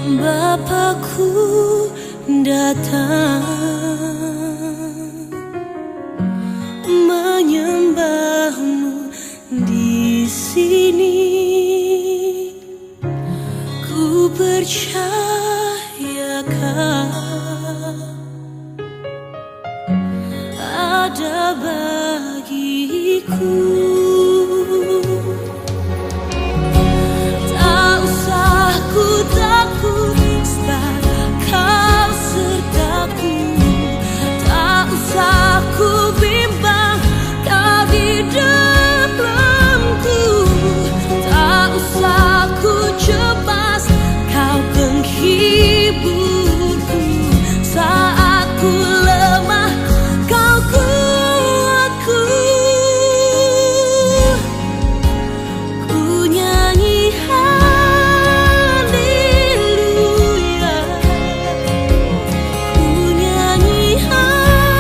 Bapakku datang menyembahmu di sini. Ku percayakan ada bagiku. Tak usah ku takut sebab kau sertaku. Tak usah ku bimbang, kau di dalamku. Tak usah ku cemas, kau penghiburku. Saat ku lemah, kau kuatku. Ku nyanyi haleluya. Ku nyanyi haleluya.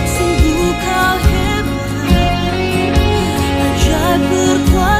Sungguh kau hebat, ajaib berkuasa.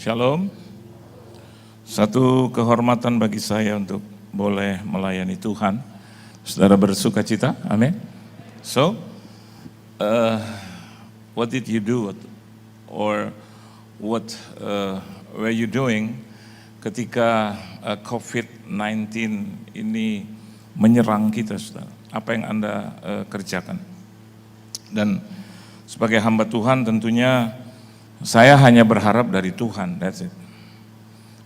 Shalom. Satu kehormatan bagi saya untuk boleh melayani Tuhan. Saudara bersuka cita? Amin. So, what did you do or what were you doing ketika COVID-19 ini menyerang kita, saudara? Apa yang Anda kerjakan? Dan sebagai hamba Tuhan tentunya saya hanya berharap dari Tuhan, that's it.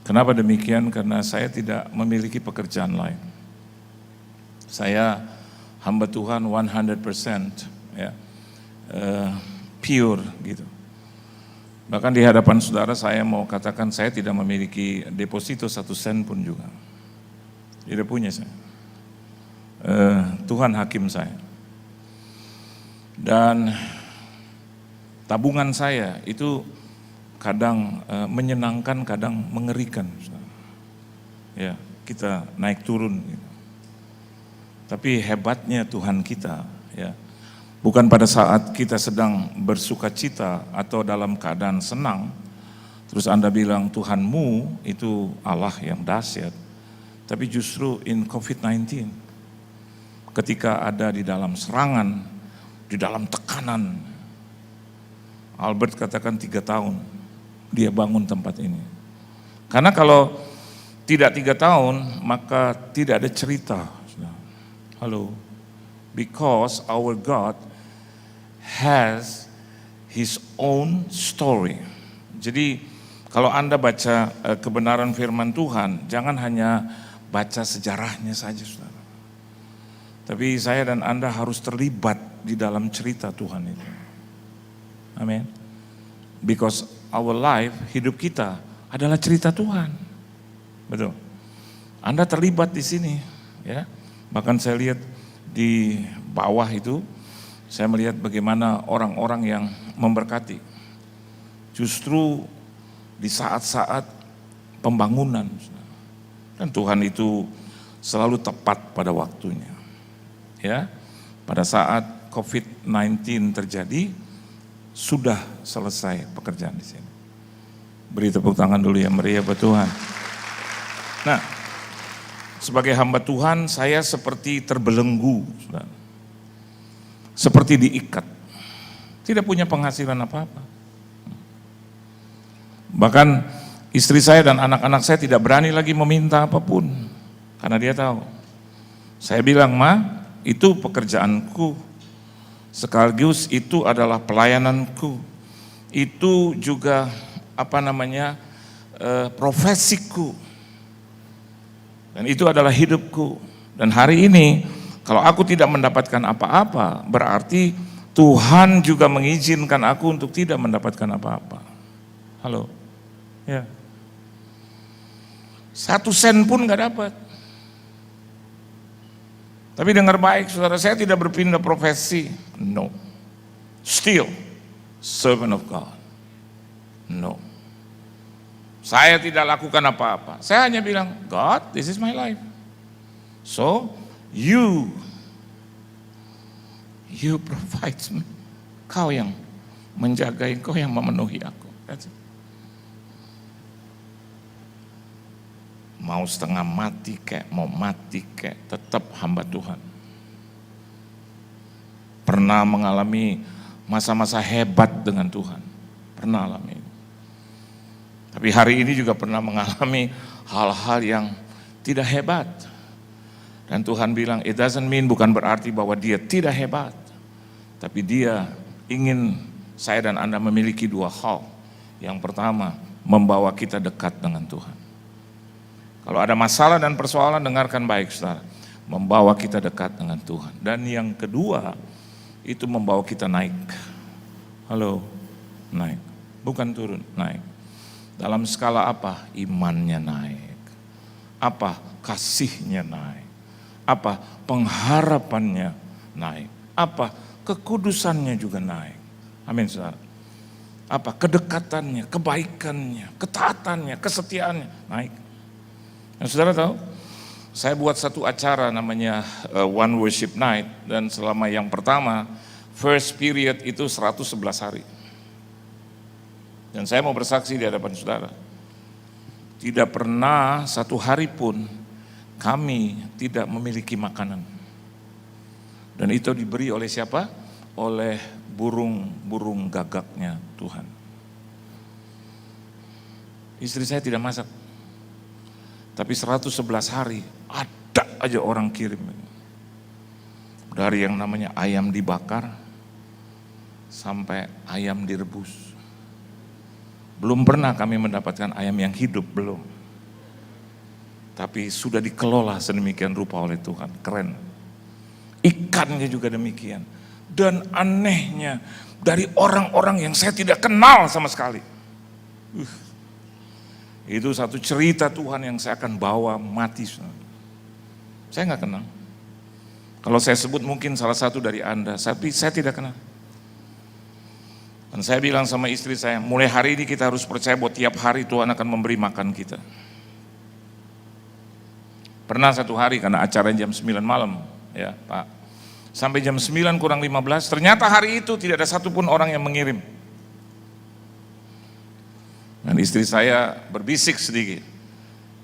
Kenapa demikian? Karena saya tidak memiliki pekerjaan lain. Saya hamba Tuhan 100%, ya. pure gitu. Bahkan di hadapan saudara saya mau katakan saya tidak memiliki deposito 1 sen pun juga. Tidak punya saya. Tuhan hakim saya. Dan tabungan saya itu kadang menyenangkan, kadang mengerikan. Ya, kita naik turun. Gitu. Tapi hebatnya Tuhan kita, ya, bukan pada saat kita sedang bersuka cita atau dalam keadaan senang, terus Anda bilang Tuhanmu itu Allah yang dahsyat. Tapi justru in COVID-19, ketika ada di dalam serangan, di dalam tekanan, Albert katakan 3 tahun dia bangun tempat ini. Karena kalau tidak 3 tahun, maka tidak ada cerita. Halo, because our God has his own story. Jadi kalau Anda baca kebenaran firman Tuhan, jangan hanya baca sejarahnya saja, saudara. Tapi saya dan Anda harus terlibat di dalam cerita Tuhan itu. Amin. Because our life, hidup kita adalah cerita Tuhan. Betul. Anda terlibat di sini, ya. Bahkan saya lihat di bawah itu, saya melihat bagaimana orang-orang yang memberkati. Justru di saat-saat pembangunan. Dan Tuhan itu selalu tepat pada waktunya. Ya, pada saat COVID-19 terjadi, sudah selesai pekerjaan di sini. Beri tepuk tangan dulu yang meriah buat Tuhan. Nah, sebagai hamba Tuhan, saya seperti terbelenggu, saudara. Seperti diikat. Tidak punya penghasilan apa-apa. Bahkan istri saya dan anak-anak saya tidak berani lagi meminta apapun. Karena dia tahu. Saya bilang, Ma, itu pekerjaanku. Sekaligus itu adalah pelayananku. Itu juga profesiku. Dan itu adalah hidupku. Dan hari ini kalau aku tidak mendapatkan apa-apa, berarti Tuhan juga mengizinkan aku untuk tidak mendapatkan apa-apa. Halo, ya. 1 sen pun gak dapat. Tapi dengar baik, saudara, saya tidak berpindah profesi. No. Still servant of God. No. Saya tidak lakukan apa-apa. Saya hanya bilang, God, this is my life. So, you provide me. Kau yang menjaga, kau yang memenuhi aku. That's it. Mau setengah mati kayak, mau mati kayak, tetap hamba Tuhan. Pernah mengalami masa-masa hebat dengan Tuhan. Pernah alami. Tapi hari ini juga pernah mengalami hal-hal yang tidak hebat. Dan Tuhan bilang, it doesn't mean, bukan berarti bahwa dia tidak hebat. Tapi dia ingin saya dan Anda memiliki 2 hal. Yang pertama, membawa kita dekat dengan Tuhan. Kalau ada masalah dan persoalan, dengarkan baik, saudara. Membawa kita dekat dengan Tuhan. Dan yang kedua, itu membawa kita naik. Halo, naik. Bukan turun, naik. Dalam skala apa? Imannya naik. Apa? Kasihnya naik. Apa? Pengharapannya naik. Apa? Kekudusannya juga naik. Amin, saudara. Apa? Kedekatannya, kebaikannya, ketaatannya, kesetiaannya naik. Nah, saudara tahu, saya buat satu acara namanya One Worship Night. Dan selama yang pertama, first period itu 111 hari. Dan saya mau bersaksi di hadapan saudara, tidak pernah 1 hari pun kami tidak memiliki makanan. Dan itu diberi oleh siapa? Oleh burung-burung gagaknya Tuhan. Istri saya tidak masak. Tapi 111 hari ada aja orang kirim. Dari yang namanya ayam dibakar sampai ayam direbus. Belum pernah kami mendapatkan ayam yang hidup, belum. Tapi sudah dikelola sedemikian rupa oleh Tuhan, keren. Ikannya juga demikian. dan anehnya dari orang-orang yang saya tidak kenal sama sekali. Itu satu cerita Tuhan yang saya akan bawa mati. Saya nggak kenal. Kalau saya sebut mungkin salah satu dari Anda, tapi saya tidak kenal. Dan saya bilang sama istri saya, mulai hari ini kita harus percaya bahwa tiap hari Tuhan akan memberi makan kita. Pernah satu hari karena acara jam 9 malam, ya Pak, sampai jam 9 kurang 15, ternyata hari itu tidak ada satupun orang yang mengirim. Dan istri saya berbisik sedikit,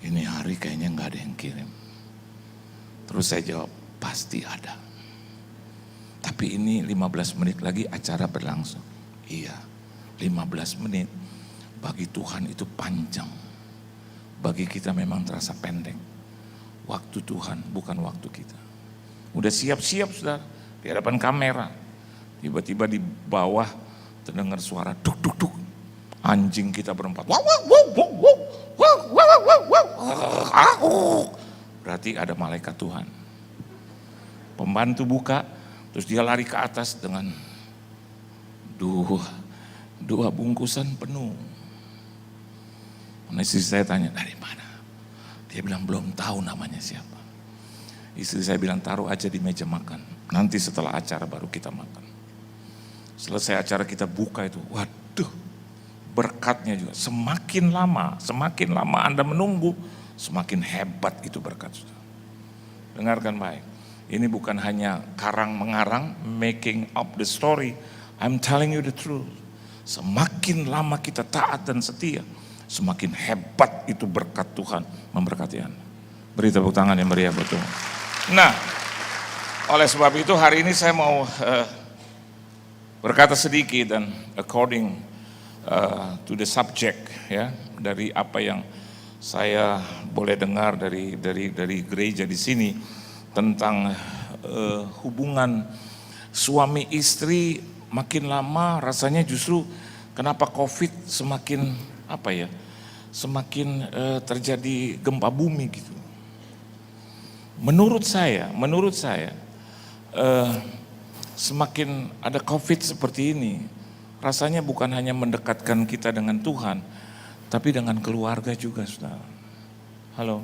ini hari kayaknya nggak ada yang kirim. Terus saya jawab, pasti ada. Tapi ini 15 menit lagi acara berlangsung. Iya, 15 menit bagi Tuhan itu panjang. Bagi kita memang terasa pendek. Waktu Tuhan bukan waktu kita. Udah siap-siap sudah di hadapan kamera. Tiba-tiba di bawah terdengar suara duk duk duk. Anjing kita berempat. Wow, wow, wow, wow, wow, wow, wow, wow, wow. Berarti ada malaikat Tuhan. Pembantu buka, terus dia lari ke atas dengan dua bungkusan penuh. Istri saya tanya, dari mana? Dia bilang belum tahu namanya siapa. Istri saya bilang taruh aja di meja makan. Nanti setelah acara baru kita makan. Selesai acara kita buka itu, waduh, berkatnya juga. Semakin lama Anda menunggu, semakin hebat itu berkat. Dengarkan baik. Ini bukan hanya karang mengarang, making up the story. I'm telling you the truth. Semakin lama kita taat dan setia, semakin hebat itu berkat Tuhan memberkati Anda. Beri tepuk tangan yang meriah buat Tuhan. Nah, oleh sebab itu hari ini saya mau berkata sedikit dan according to the subject, ya, dari apa yang saya boleh dengar dari gereja di sini tentang hubungan suami istri. Makin lama rasanya justru kenapa COVID semakin semakin terjadi gempa bumi gitu. Menurut saya semakin ada COVID seperti ini, rasanya bukan hanya mendekatkan kita dengan Tuhan, tapi dengan keluarga juga, saudara. Halo,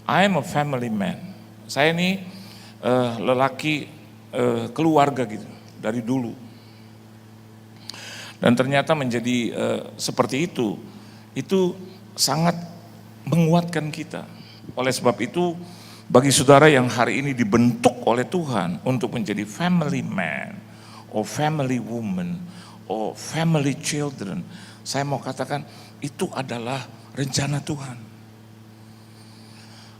I am a family man. Saya ini lelaki keluarga gitu dari dulu. Dan ternyata menjadi seperti itu sangat menguatkan kita. Oleh sebab itu, bagi saudara yang hari ini dibentuk oleh Tuhan untuk menjadi family man, or family woman, or family children, saya mau katakan itu adalah rencana Tuhan.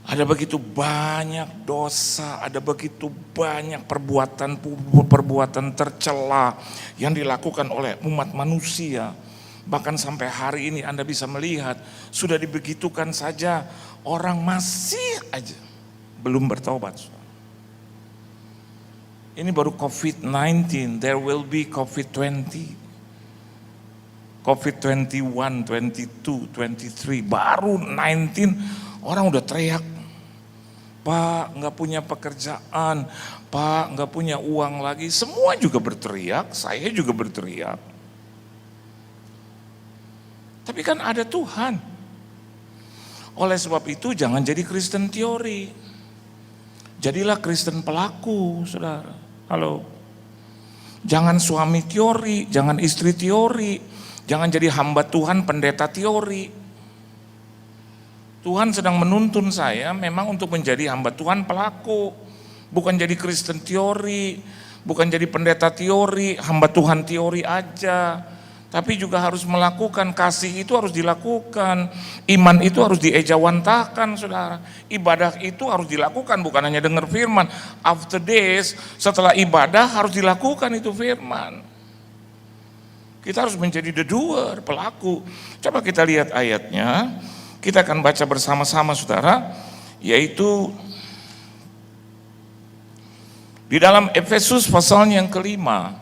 Ada begitu banyak dosa, ada begitu banyak perbuatan tercela yang dilakukan oleh umat manusia. Bahkan sampai hari ini Anda bisa melihat, sudah dibegitukan saja orang masih aja belum bertobat. Ini baru COVID-19, there will be COVID-20. COVID-21, 22, 23, baru 19 orang udah teriak. Pak nggak punya pekerjaan, Pak nggak punya uang lagi, semua juga berteriak, saya juga berteriak. Tapi kan ada Tuhan. Oleh sebab itu jangan jadi Kristen teori, jadilah Kristen pelaku, saudara. Halo, jangan suami teori, jangan istri teori, jangan jadi hamba Tuhan pendeta teori. Tuhan sedang menuntun saya memang untuk menjadi hamba Tuhan pelaku, bukan jadi Kristen teori, bukan jadi pendeta teori, hamba Tuhan teori aja, tapi juga harus melakukan. Kasih itu harus dilakukan, iman itu harus diejawantakan, saudara. Ibadah itu harus dilakukan, bukan hanya dengar firman. After this, setelah ibadah harus dilakukan itu firman. Kita harus menjadi the doer, pelaku. Coba kita lihat ayatnya. Kita akan baca bersama-sama, saudara, yaitu di dalam Efesus pasalnya yang kelima,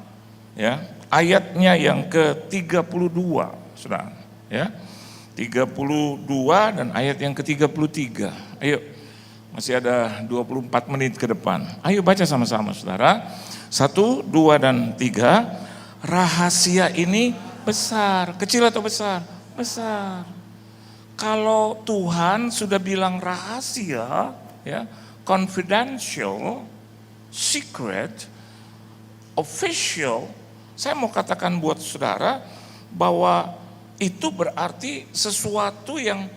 ya, ayatnya yang ke-32, saudara, ya, 32 dan ayat yang ke-33. Ayo, Masih ada 24 menit ke depan. Ayo baca sama-sama saudara. 1, 2, dan 3. Rahasia ini besar. Kecil atau besar? Besar. Kalau Tuhan sudah bilang rahasia, ya, confidential, secret, official, saya mau katakan buat saudara bahwa itu berarti sesuatu yang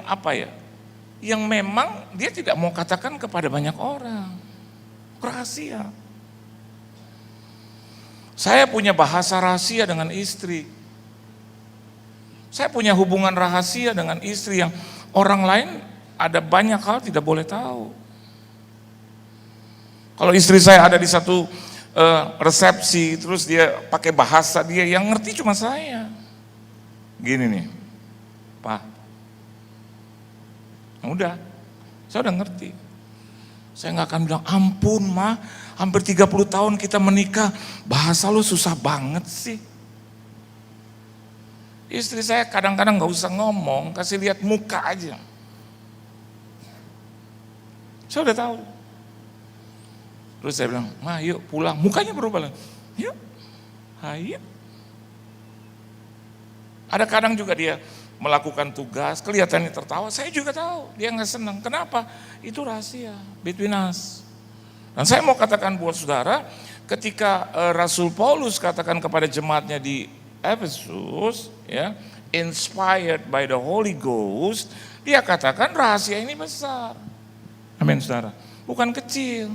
apa ya? Yang memang dia tidak mau katakan kepada banyak orang. Rahasia. Saya punya bahasa rahasia dengan istri. Saya punya hubungan rahasia dengan istri yang orang lain ada banyak hal tidak boleh tahu. Kalau istri saya ada di satu resepsi, terus dia pakai bahasa dia yang ngerti cuma saya. Gini nih, Pak. Udah, saya udah ngerti. Saya nggak akan bilang, ampun Ma, hampir 30 tahun kita menikah, bahasa lu susah banget sih. Istri saya kadang-kadang gak usah ngomong, kasih lihat muka aja. Saya udah tahu. Terus saya bilang, Ma yuk pulang, mukanya berubah lagi. Yuk, ayo. Ada kadang juga dia melakukan tugas, kelihatannya tertawa, saya juga tahu, dia gak senang. Kenapa? Itu rahasia, between us. Dan saya mau katakan buat saudara, ketika Rasul Paulus katakan kepada jemaatnya di Efesus, ya, inspired by the Holy Ghost, dia katakan rahasia ini besar. Amin saudara, bukan kecil.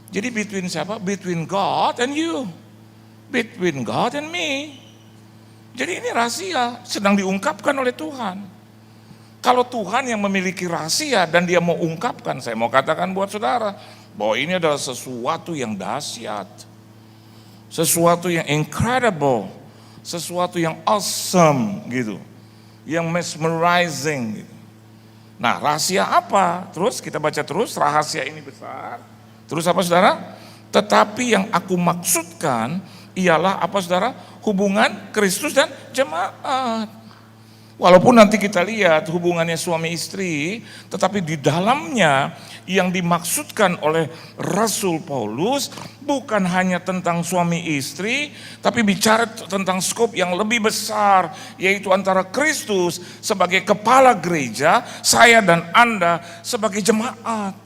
Jadi between siapa? Between God and you, between God and me. Jadi ini rahasia sedang diungkapkan oleh Tuhan. Kalau Tuhan yang memiliki rahasia dan dia mau ungkapkan, saya mau katakan buat saudara bahwa ini adalah sesuatu yang dahsyat, sesuatu yang incredible, sesuatu yang awesome gitu, yang mesmerizing gitu. Nah rahasia apa? Terus kita baca terus, rahasia ini besar. Terus apa saudara? Tetapi yang aku maksudkan ialah apa saudara? Hubungan Kristus dan jemaat. Walaupun nanti kita lihat hubungannya suami istri, tetapi di dalamnya yang dimaksudkan oleh Rasul Paulus bukan hanya tentang suami istri, tapi bicara tentang skop yang lebih besar, yaitu antara Kristus sebagai kepala gereja, saya dan Anda sebagai jemaat.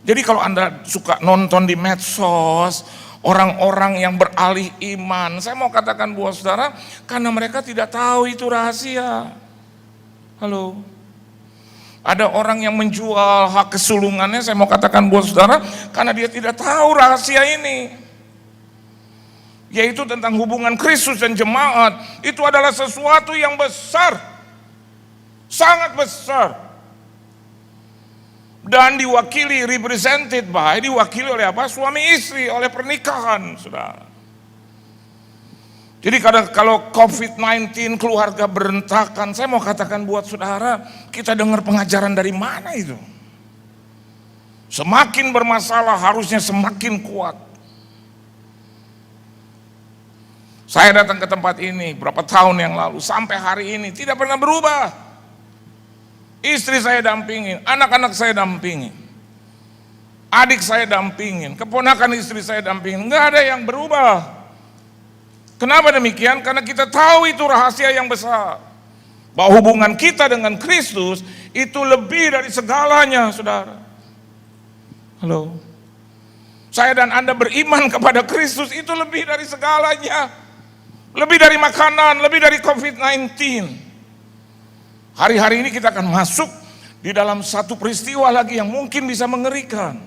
Jadi kalau Anda suka nonton di medsos, orang-orang yang beralih iman, saya mau katakan buat saudara, karena mereka tidak tahu itu rahasia. Halo. Ada orang yang menjual hak kesulungannya, saya mau katakan buat saudara, karena dia tidak tahu rahasia ini. Yaitu tentang hubungan Kristus dan jemaat, itu adalah sesuatu yang besar. Sangat besar. Dan diwakili, represented by, diwakili oleh apa? Suami istri, oleh pernikahan, saudara. Jadi kalau COVID-19 keluarga berantakan, saya mau katakan buat saudara, kita dengar pengajaran dari mana itu? Semakin bermasalah harusnya semakin kuat. Saya datang ke tempat ini berapa tahun yang lalu, sampai hari ini tidak pernah berubah. Istri saya dampingin, anak-anak saya dampingin, adik saya dampingin, keponakan istri saya dampingin, nggak ada yang berubah. Kenapa demikian? Karena kita tahu itu rahasia yang besar, bahwa hubungan kita dengan Kristus itu lebih dari segalanya, saudara. Halo, saya dan Anda beriman kepada Kristus itu lebih dari segalanya, lebih dari makanan, lebih dari COVID-19. Hari-hari ini kita akan masuk di dalam satu peristiwa lagi yang mungkin bisa mengerikan.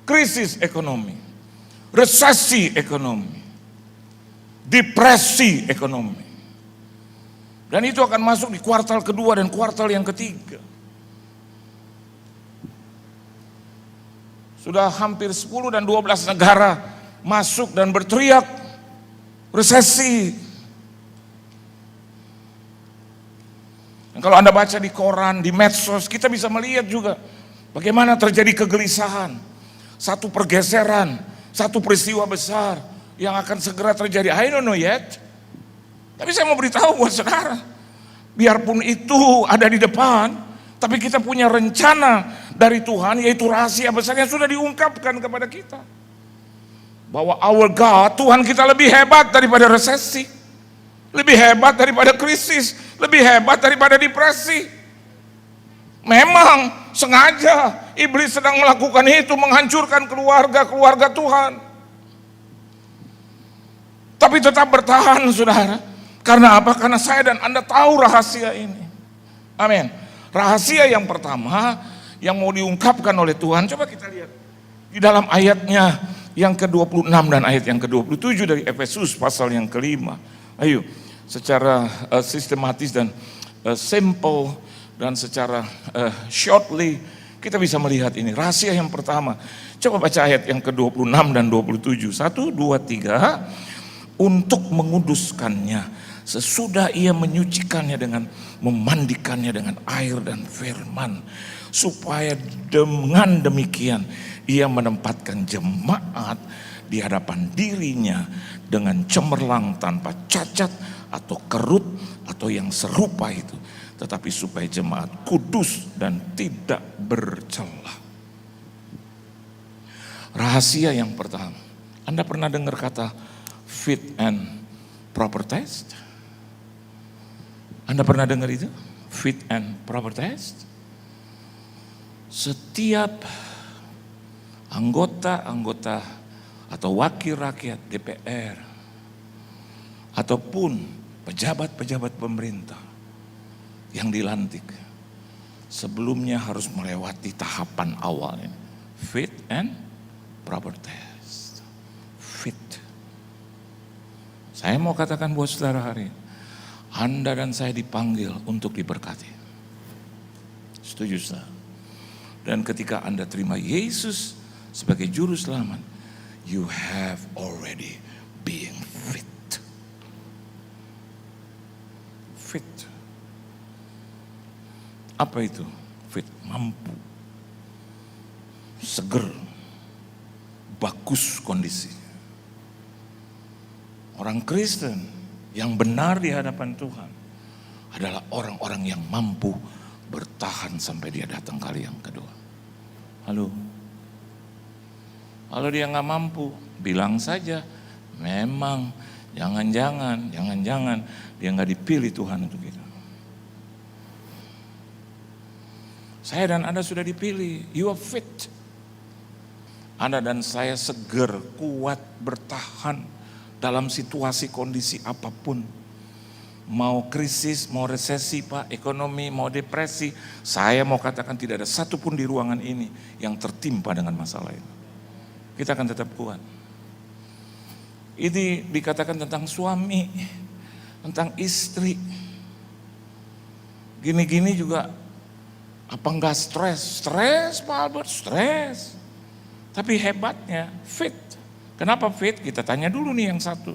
Krisis ekonomi, resesi ekonomi, depresi ekonomi. Dan itu akan masuk di kuartal kedua dan kuartal yang ketiga. Sudah hampir 10 dan 12 negara masuk dan berteriak resesi. Kalau Anda baca di koran, di medsos, kita bisa melihat juga bagaimana terjadi kegelisahan, satu pergeseran, satu peristiwa besar yang akan segera terjadi. I don't know yet. Tapi saya mau beritahu buat saudara, Biarpun itu ada di depan, tapi kita punya rencana dari Tuhan, yaitu rahasia besar yang sudah diungkapkan kepada kita. Bahwa our God, Tuhan kita lebih hebat daripada resesi, lebih hebat daripada krisis, lebih hebat daripada depresi. Memang sengaja iblis sedang melakukan itu, menghancurkan keluarga Tuhan. Tapi tetap bertahan, saudara. Karena apa? Karena saya dan Anda tahu rahasia ini. Amin. Rahasia yang pertama yang mau diungkapkan oleh Tuhan, coba kita lihat di dalam ayatnya yang ke-26 dan ayat yang ke-27 dari Efesus pasal yang kelima. Ayo, secara sistematis dan simple dan secara shortly kita bisa melihat ini. Rahasia yang pertama, coba baca ayat yang ke-26 dan 27. 1, 2, 3. Untuk menguduskannya sesudah ia menyucikannya dengan memandikannya dengan air dan firman, supaya dengan demikian ia menempatkan jemaat di hadapan dirinya dengan cemerlang, tanpa cacat atau kerut atau yang serupa itu, tetapi supaya jemaat kudus dan tidak bercela. Rahasia yang pertama, Anda pernah dengar kata fit and proper test? Anda pernah dengar itu? Fit and proper test? Setiap anggota atau wakil rakyat DPR ataupun pejabat-pejabat pemerintah yang dilantik sebelumnya harus melewati tahapan awal ini. Fit and proper test. Fit. Saya mau katakan buat saudara hari ini, Anda dan saya dipanggil untuk diberkati. Setuju, saudara? Dan ketika Anda terima Yesus sebagai juru selamat, you have already being fit. Fit. Apa itu? Fit, mampu, seger, bagus kondisi. Orang Kristen yang benar di hadapan Tuhan adalah orang-orang yang mampu bertahan sampai dia datang kali yang kedua. Halo. Kalau dia nggak mampu, bilang saja, memang jangan-jangan dia nggak dipilih Tuhan untuk itu. Saya dan Anda sudah dipilih, you are fit. Anda dan saya seger, kuat, bertahan dalam situasi kondisi apapun. Mau krisis, mau resesi Pak, ekonomi, mau depresi. Saya mau katakan tidak ada satupun di ruangan ini yang tertimpa dengan masalah itu. Kita akan tetap kuat. Ini dikatakan tentang suami, tentang istri. Gini-gini juga apa enggak stres? Stres Pak Albert, stres. Tapi hebatnya fit. Kenapa fit? Kita tanya dulu nih yang satu.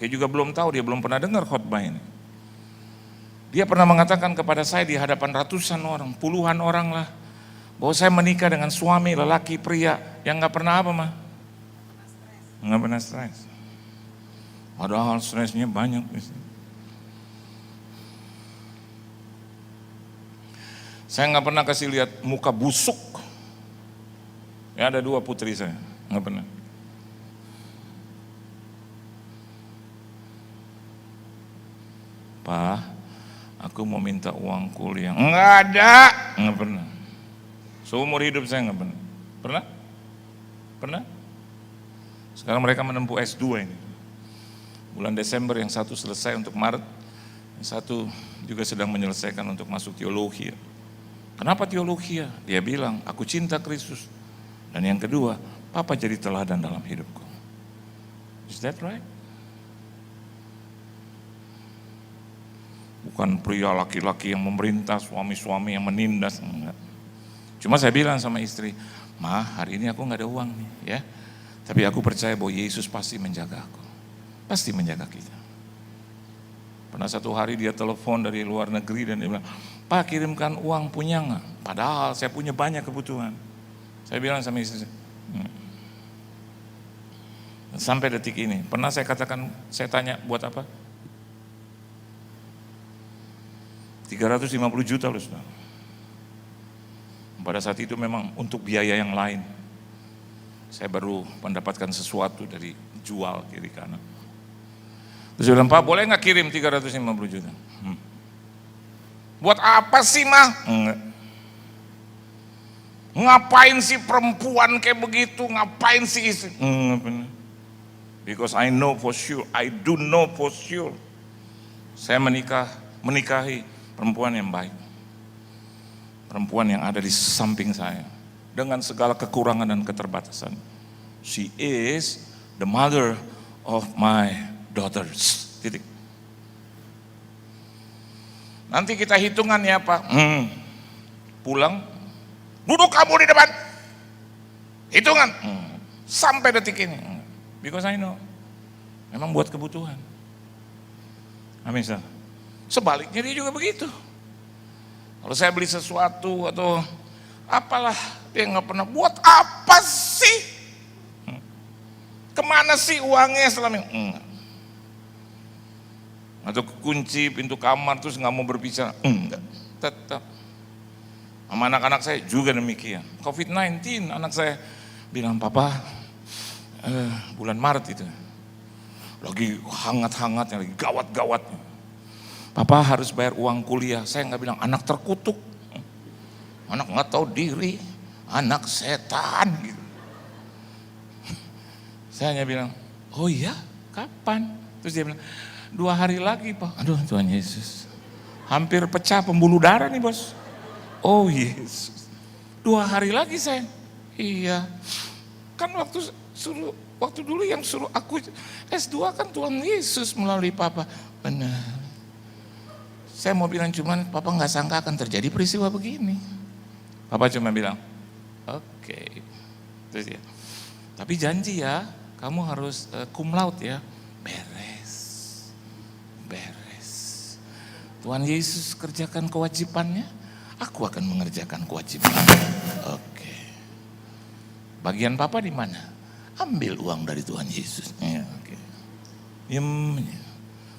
Dia juga belum tahu, dia belum pernah dengar khotbah ini. Dia pernah mengatakan kepada saya di hadapan ratusan orang, puluhan orang lah, bahwa saya menikah dengan suami, lelaki, pria yang gak pernah apa mah? Gak pernah stres. Padahal stresnya banyak. Saya gak pernah kasih lihat muka busuk. Ya ada 2 putri saya, gak pernah. Pak, aku mau minta uang kuliah. Enggak ada, enggak pernah. Seumur hidup saya enggak pernah. Pernah? Pernah? Sekarang mereka menempuh S2 ini. Bulan Desember yang satu selesai untuk Maret, yang satu juga sedang menyelesaikan untuk masuk teologi. Kenapa teologi? Dia bilang, aku cinta Kristus. Dan yang kedua, Papa jadi teladan dalam hidupku. Is that right? Bukan pria laki-laki yang memerintah, suami-suami yang menindas, enggak. Cuma saya bilang sama istri, Ma, hari ini aku gak ada uang nih ya. Tapi aku percaya bahwa Yesus pasti menjaga aku. Pasti menjaga kita. Pernah satu hari dia telepon dari luar negeri dan dia bilang, Pak kirimkan uang punya gak? Padahal saya punya banyak kebutuhan. Saya bilang sama istri, sampai detik ini, pernah saya katakan, saya tanya buat apa? 350 juta loh saudara. Pada saat itu memang untuk biaya yang lain. Saya baru mendapatkan sesuatu dari jual kiri kanan. Terus dia bilang, Pak boleh nggak kirim 350 juta? Buat apa sih mah? Enggak. Ngapain sih perempuan kayak begitu? Ngapain sih istri? Enggak. Because I know for sure, I do know for sure. Saya menikahi perempuan yang baik. Perempuan yang ada di samping saya. Dengan segala kekurangan dan keterbatasan. She is the mother of my daughters. Titik. Nanti kita hitungan ya Pak. Pulang, duduk kamu di depan. Hitungan. Sampai detik ini. Because I know. Memang buat kebutuhan. Amin. Sebaliknya dia juga begitu. Kalau saya beli sesuatu atau apalah, dia nggak pernah, buat apa sih? Kemana sih uangnya selama ini? Atau kunci pintu kamar terus nggak mau berbicara? Enggak, tetap. Sama anak-anak saya juga demikian. COVID-19 anak saya bilang, Papa, bulan Maret itu lagi hangat-hangatnya, lagi gawat-gawatnya. Papa harus bayar uang kuliah. Saya nggak bilang anak terkutuk, anak nggak tahu diri, anak setan gitu. Saya hanya bilang, oh iya, kapan? Terus dia bilang, 2 hari lagi Pak. Aduh Tuhan Yesus, hampir pecah pembuluh darah nih bos. Oh Yesus, 2 hari lagi saya. Iya, kan waktu dulu yang suruh aku S2 kan Tuhan Yesus melalui Papa. Benar. Saya mau bilang cuman Papa nggak sangka akan terjadi peristiwa begini. Papa cuma bilang, oke. Terus ya, tapi janji ya, kamu harus cum laude ya. Beres. Tuhan Yesus kerjakan kewajibannya, aku akan mengerjakan kewajiban. Oke. Bagian Papa di mana? Ambil uang dari Tuhan Yesus. Ya, oke.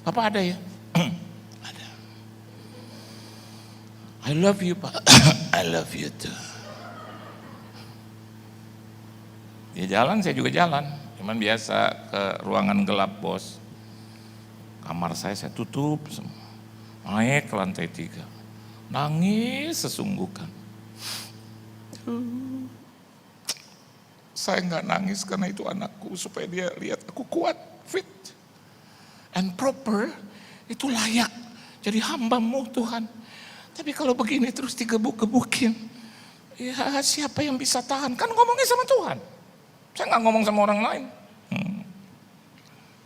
Papa ada ya? Ada. I love you Pak. I love you too. Dia jalan, saya juga jalan. Cuman biasa ke ruangan gelap bos. Kamar saya tutup semua. Naik ke lantai 3. Nangis sesungguhkan. Saya nggak nangis karena itu anakku, supaya dia lihat aku kuat, fit, and proper, itu layak jadi hamba-Mu Tuhan. Tapi kalau begini terus digebuk-gebukin, ya siapa yang bisa tahan? Kan ngomongnya sama Tuhan. Saya nggak ngomong sama orang lain.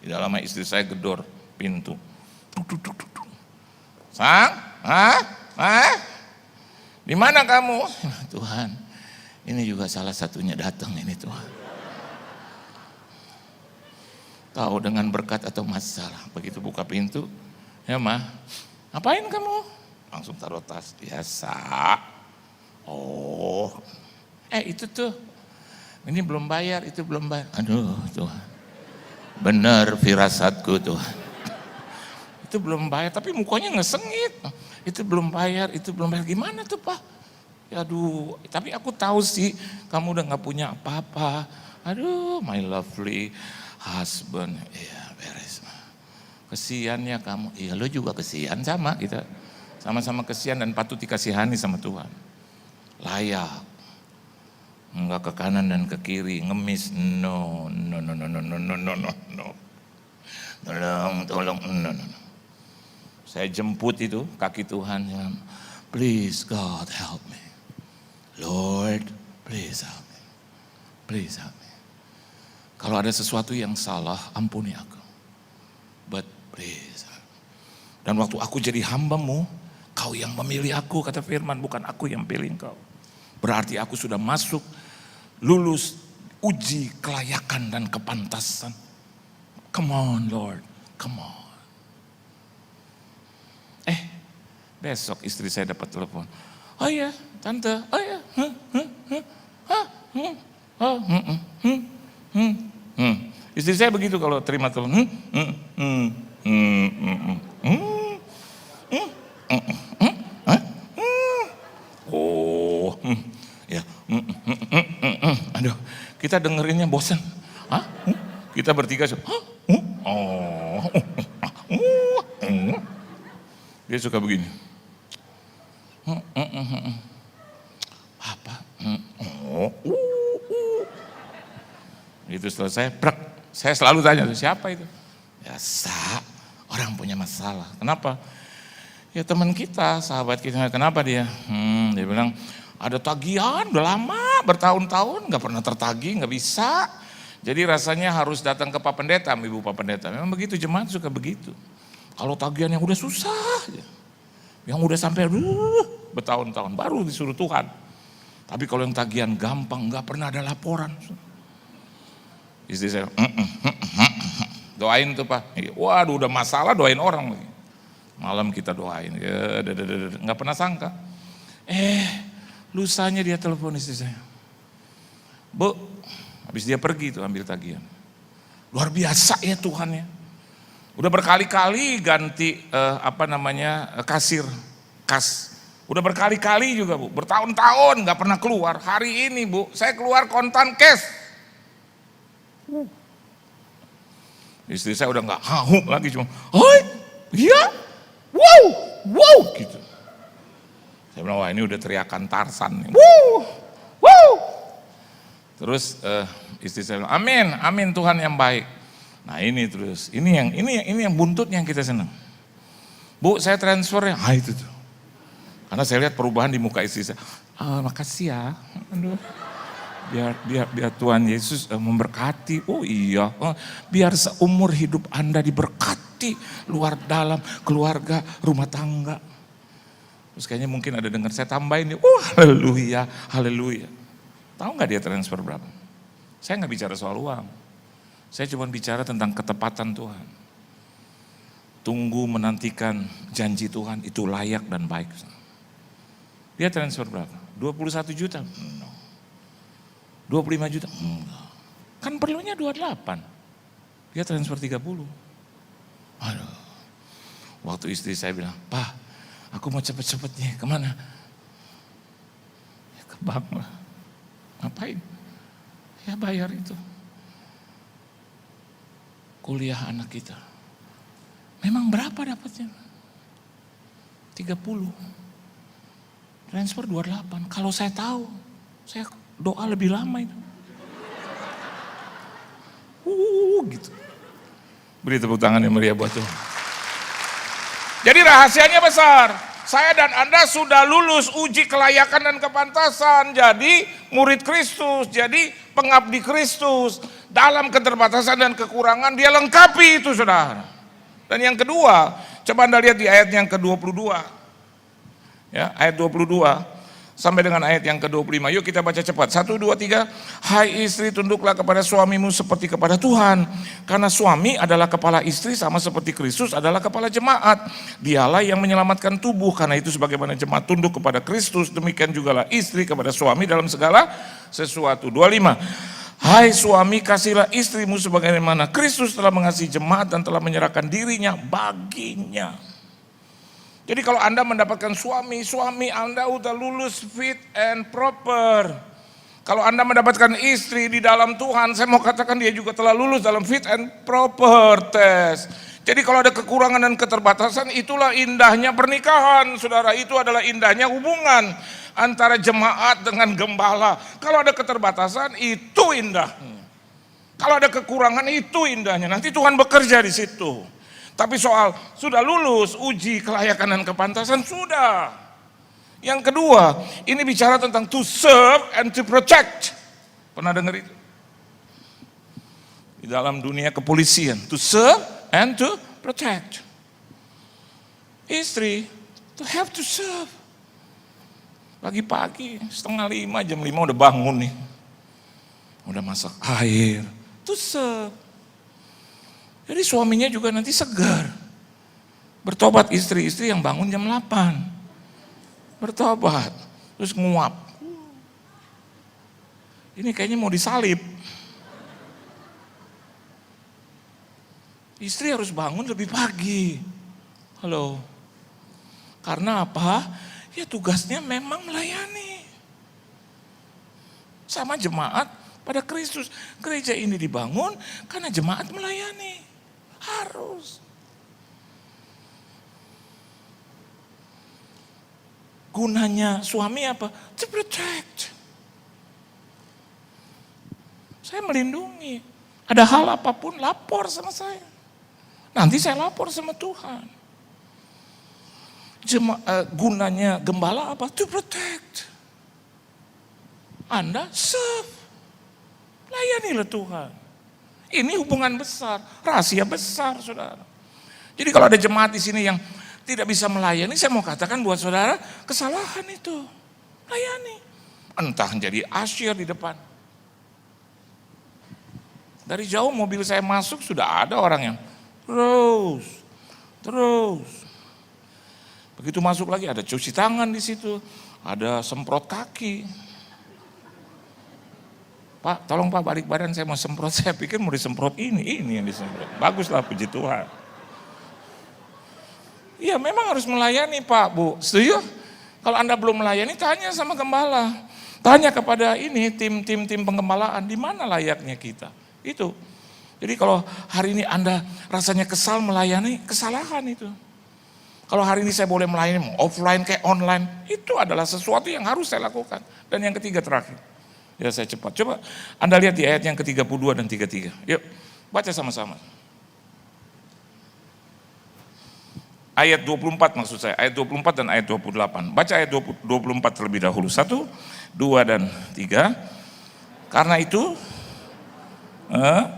Di dalamnya istri saya gedor pintu. Sang, di mana kamu? Tuhan, ini juga salah satunya datang ini Tuhan. Tahu dengan berkat atau masalah. Begitu buka pintu, ya mah, ngapain kamu? Langsung taruh tas, biasa. Oh, itu tuh, ini belum bayar, itu belum bayar. Aduh Tuhan, benar firasatku Tuhan. Itu belum bayar, tapi mukanya ngesengit. Itu belum bayar, itu belum bayar. Gimana tuh Pak? Aduh, tapi aku tahu sih kamu udah gak punya apa-apa. Aduh, my lovely husband. Iya, beres. Kesian ya kamu. Iya, lo juga kesian sama kita. Sama-sama kesian dan patut dikasihani sama Tuhan. Layak. Enggak ke kanan dan ke kiri, ngemis. No. Tolong. Saya jemput itu kaki Tuhan. Please God help me. Lord, please help me. Please help me. Kalau ada sesuatu yang salah, ampuni aku. But please. Dan waktu aku jadi hamba-Mu, Kau yang memilih aku, kata firman, bukan aku yang pilih Kau. Berarti aku sudah masuk, lulus uji kelayakan dan kepantasan. Come on Lord, come on. Besok istri saya dapat telepon. Oh iya, tante. Oh iya. Istri saya begitu kalau terima telepon. Aduh, kita dengerinnya bosan. Hah? Kita bertiga, hah? Oh. Dia suka begini. Apa? Itu selesai, saya selalu tanya, siapa itu? Biasa, orang punya masalah. Kenapa? Ya teman kita, sahabat kita. Kenapa dia? Dia bilang, ada tagihan udah lama, bertahun-tahun, gak pernah tertagih, gak bisa. Jadi rasanya harus datang ke Pak Pendeta, Ibu Pak Pendeta. Memang begitu, jemaat suka begitu. Kalau tagihan yang udah susah, yang udah sampai bertahun-tahun, baru disuruh Tuhan. Tapi kalau yang tagihan gampang, gak pernah ada laporan. Istri saya, doain tuh Pak. Waduh udah masalah doain orang. Malam kita doain, gak pernah sangka. Lusanya dia telepon istri saya. Bu, habis dia pergi tuh ambil tagihan. Luar biasa ya Tuhan ya. Udah berkali-kali ganti kasir, kas. Udah berkali-kali juga Bu, bertahun-tahun gak pernah keluar. Hari ini Bu, saya keluar kontan cash. Istri saya udah gak hauk lagi, cuma, iya, wow, gitu. Saya bilang, wah ini udah teriakan Tarsan nih. Wow. Terus istri saya bilang, amin Tuhan yang baik. Nah ini terus, ini yang buntutnya yang kita senang. Bu, saya transfer ya, itu tuh. Karena saya lihat perubahan di muka istri saya. Makasih ya. Aduh. Biar Tuhan Yesus memberkati. Oh iya, biar seumur hidup Anda diberkati luar dalam keluarga, rumah tangga. Terus kayaknya mungkin ada dengar saya tambahin nih, haleluya. Tahu nggak dia transfer berapa? Saya nggak bicara soal uang. Saya cuma bicara tentang ketepatan Tuhan. Tunggu menantikan janji Tuhan itu layak dan baik. Dia transfer berapa? 21 juta? No. 25 juta? Enggak. Kan perlunya 28. Dia transfer 30. Aduh. Waktu istri saya bilang, Pak, aku mau cepet-cepet nih, kemana? Ya, ke bank lah. Ngapain? Ya bayar itu. Kuliah anak kita. Memang berapa dapatnya? 30. Transfer 28. Kalau saya tahu, saya doa lebih lama itu. Gitu. Beri tepuk tangan yang meriah buat Tuhan. Jadi rahasianya besar. Saya dan Anda sudah lulus uji kelayakan dan kepantasan. Jadi murid Kristus, jadi pengabdi Kristus. Dalam keterbatasan dan kekurangan dia lengkapi itu saudara. Dan yang kedua, coba Anda lihat di ayat yang ke-22. Ya, ayat 22 sampai dengan ayat yang ke-25. Yuk kita baca cepat. 1, 2, 3. Hai istri, tunduklah kepada suamimu seperti kepada Tuhan. Karena suami adalah kepala istri sama seperti Kristus adalah kepala jemaat. Dialah yang menyelamatkan tubuh. Karena itu sebagaimana jemaat tunduk kepada Kristus, demikian jugalah istri kepada suami dalam segala sesuatu. 25. Hai suami, kasihlah istrimu sebagaimana Kristus telah mengasihi jemaat dan telah menyerahkan dirinya baginya. Jadi kalau Anda mendapatkan suami Anda udah lulus fit and proper. Kalau Anda mendapatkan istri di dalam Tuhan, saya mau katakan dia juga telah lulus dalam fit and proper test. Jadi kalau ada kekurangan dan keterbatasan, itulah indahnya pernikahan. Saudara, itu adalah indahnya hubungan antara jemaat dengan gembala. Kalau ada keterbatasan, itu indahnya. Kalau ada kekurangan, itu indahnya. Nanti Tuhan bekerja di situ. Tapi soal sudah lulus uji kelayakan dan kepantasan, sudah. Yang kedua, ini bicara tentang to serve and to protect. Pernah dengar itu? Di dalam dunia kepolisian, to serve and to protect. Istri, to have to serve. Pagi-pagi, 4:30, jam 5 udah bangun nih. Udah masak air, to serve. Jadi suaminya juga nanti segar. Bertobat istri yang bangun jam 8. Bertobat, terus nguap. Ini kayaknya mau disalib. Istri harus bangun lebih pagi. Halo. Karena apa? Ya tugasnya memang melayani. Sama jemaat pada Kristus. Gereja ini dibangun karena jemaat melayani. Harus. Gunanya suami apa? To protect. Saya melindungi. Ada hal apapun lapor sama saya. Nanti saya lapor sama Tuhan. Gunanya gembala apa? To protect. Anda serve. Layanilah Tuhan. Ini hubungan besar, rahasia besar, saudara. Jadi kalau ada jemaat di sini yang tidak bisa melayani, saya mau katakan buat saudara, kesalahan itu. Layani. Entah jadi asyir di depan. Dari jauh mobil saya masuk sudah ada orang yang terus. Begitu masuk lagi ada cuci tangan di situ, ada semprot kaki. Pak, tolong Pak balik badan saya mau semprot. Saya pikir mau disemprot ini yang disemprot. Baguslah, puji Tuhan. Iya memang harus melayani Pak, Bu. Setuju? Kalau Anda belum melayani, tanya sama gembala. Tanya kepada ini tim penggembalaan, di mana layaknya kita. Itu. Jadi kalau hari ini Anda rasanya kesal melayani, kesalahan itu. Kalau hari ini saya boleh melayani, mau offline kayak online, itu adalah sesuatu yang harus saya lakukan. Dan yang ketiga terakhir. Ya saya cepat. Coba Anda lihat di ayat yang ke-32 dan 33. Yuk, baca sama-sama. Ayat 24 maksud saya, ayat 24 dan ayat 28. Baca ayat 24 terlebih dahulu. 1, 2, dan 3. Karena itu,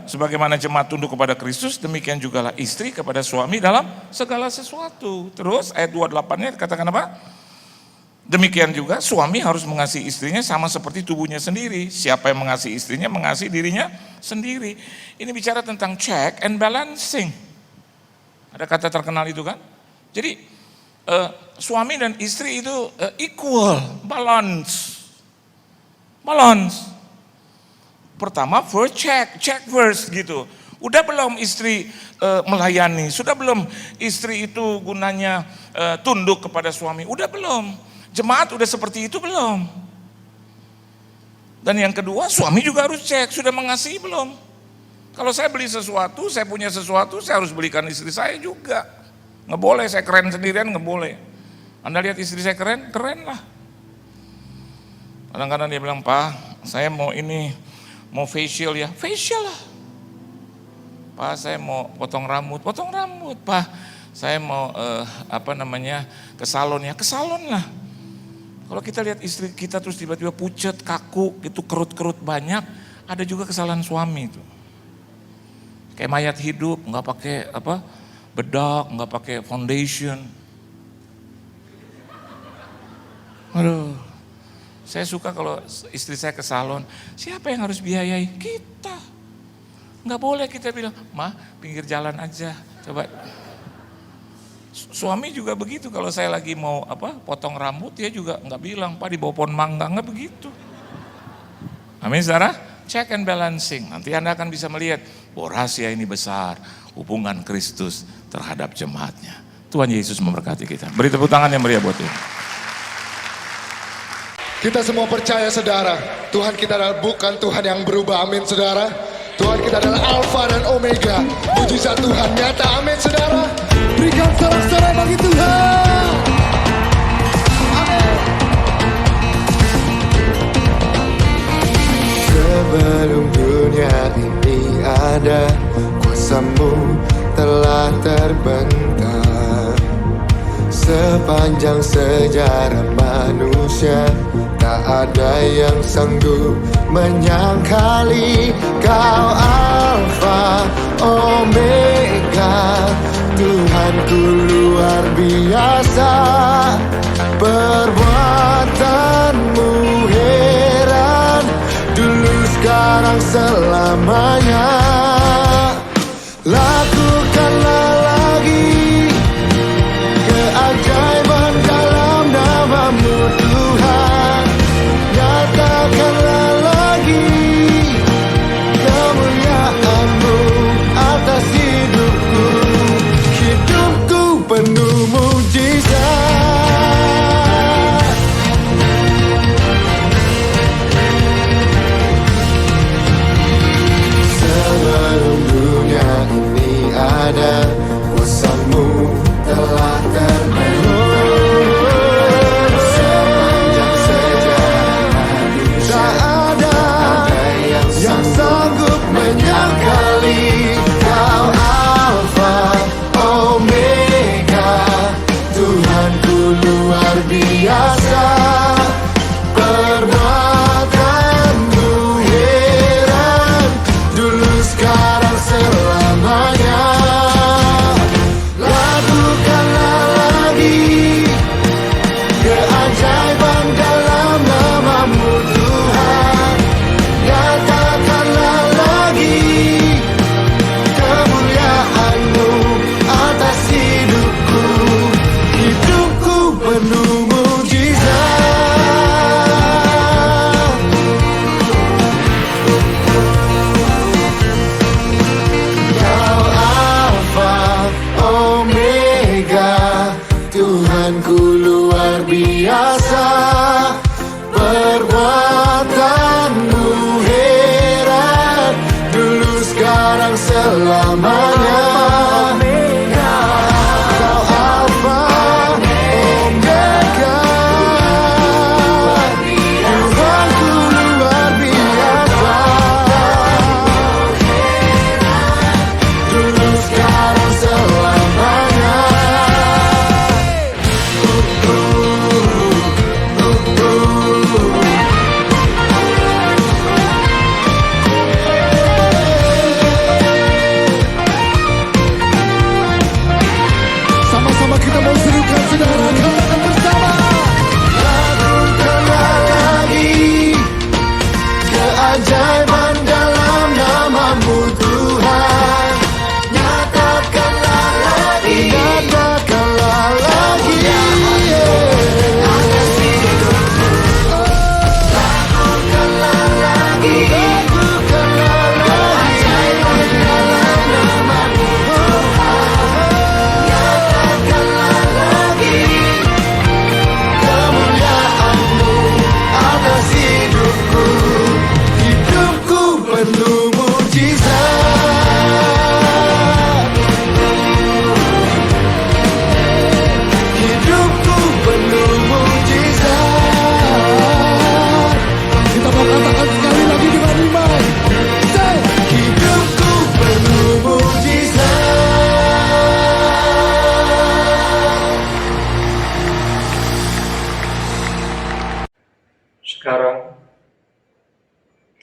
sebagaimana jemaat tunduk kepada Kristus, demikian jugalah istri kepada suami dalam segala sesuatu. Terus ayat 28-nya katakan apa? Demikian juga suami harus mengasihi istrinya sama seperti tubuhnya sendiri. Siapa yang mengasihi istrinya, mengasihi dirinya sendiri. Ini bicara tentang check and balancing. Ada kata terkenal itu kan? Jadi suami dan istri itu equal, balance. Pertama first check first gitu. Udah belum istri melayani? Sudah belum istri itu gunanya tunduk kepada suami? Udah belum? Jemaat udah seperti itu belum? Dan yang kedua, suami juga harus cek, sudah mengasihi belum? Kalau saya beli sesuatu, saya punya sesuatu, saya harus belikan istri saya juga. Nggak boleh, saya keren sendirian, nggak boleh. Anda lihat istri saya keren, keren lah. Kadang-kadang dia bilang, Pak, saya mau ini, mau facial ya, facial lah. Pak, saya mau potong rambut, Pak. Saya mau ke salon ya, ke salon lah. Kalau kita lihat istri kita terus tiba-tiba pucat, kaku, gitu kerut-kerut banyak, ada juga kesalahan suami itu. Kayak mayat hidup, nggak pakai bedak, nggak pakai foundation. Aduh, saya suka kalau istri saya ke salon, siapa yang harus biayai? Kita. Nggak boleh kita bilang, Ma, pinggir jalan aja, coba. Suami juga begitu, kalau saya lagi mau potong rambut, dia juga nggak bilang, Pak di bawah pohon mangga, nggak begitu. Amin saudara, check and balancing. Nanti Anda akan bisa melihat bahwa rahasia ini besar, hubungan Kristus terhadap jemaatnya. Tuhan Yesus memberkati kita. Beri tepuk tangan yang meriah buat Tuhan. Kita semua percaya saudara, Tuhan kita adalah bukan Tuhan yang berubah, amin saudara. Tuhan kita adalah Alfa dan Omega, mujizat Tuhan nyata, amin saudara. Berikan sorak-sorai bagi Tuhan. Amin. Sebelum dunia ini ada, kuasamu telah terbentang. Sepanjang sejarah manusia, tak ada yang sanggup menyangkali Kau Alfa Omega, Tuhanku luar biasa. Perbuatanmu heran, dulu sekarang selamanya. Lakukanlah lagi keajaiban dalam nama-Mu Tuhan. Nyatakanlah lagi kemuliaan-Mu atas hidupku. Hidupku penuh mujizat.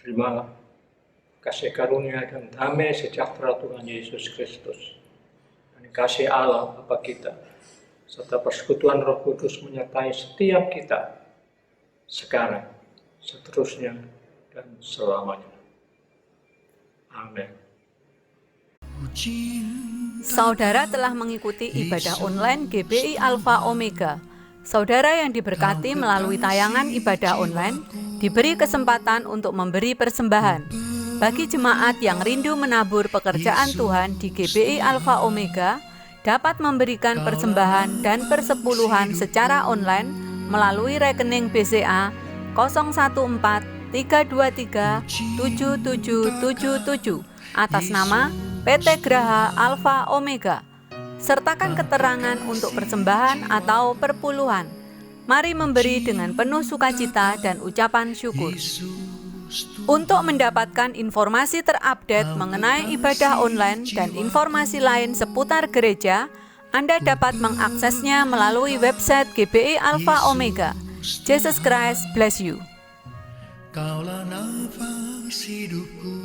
Terima kasih karunia dan damai sejahtera Tuhan Yesus Kristus, dan kasih Allah Bapa kita, serta persekutuan Roh Kudus menyertai setiap kita, sekarang, seterusnya, dan selamanya. Amin. Saudara telah mengikuti ibadah online GBI Alpha Omega. Saudara yang diberkati melalui tayangan ibadah online diberi kesempatan untuk memberi persembahan. Bagi jemaat yang rindu menabur pekerjaan Tuhan di GBI Alpha Omega, dapat memberikan persembahan dan persepuluhan secara online melalui rekening BCA 014-323-7777 atas nama PT Graha Alpha Omega. Sertakan keterangan untuk persembahan atau perpuluhan. Mari memberi dengan penuh sukacita dan ucapan syukur. Untuk mendapatkan informasi terupdate mengenai ibadah online dan informasi lain seputar gereja, Anda dapat mengaksesnya melalui website GBI Alpha Omega. Jesus Christ bless you. Kaulah nafas hidupku.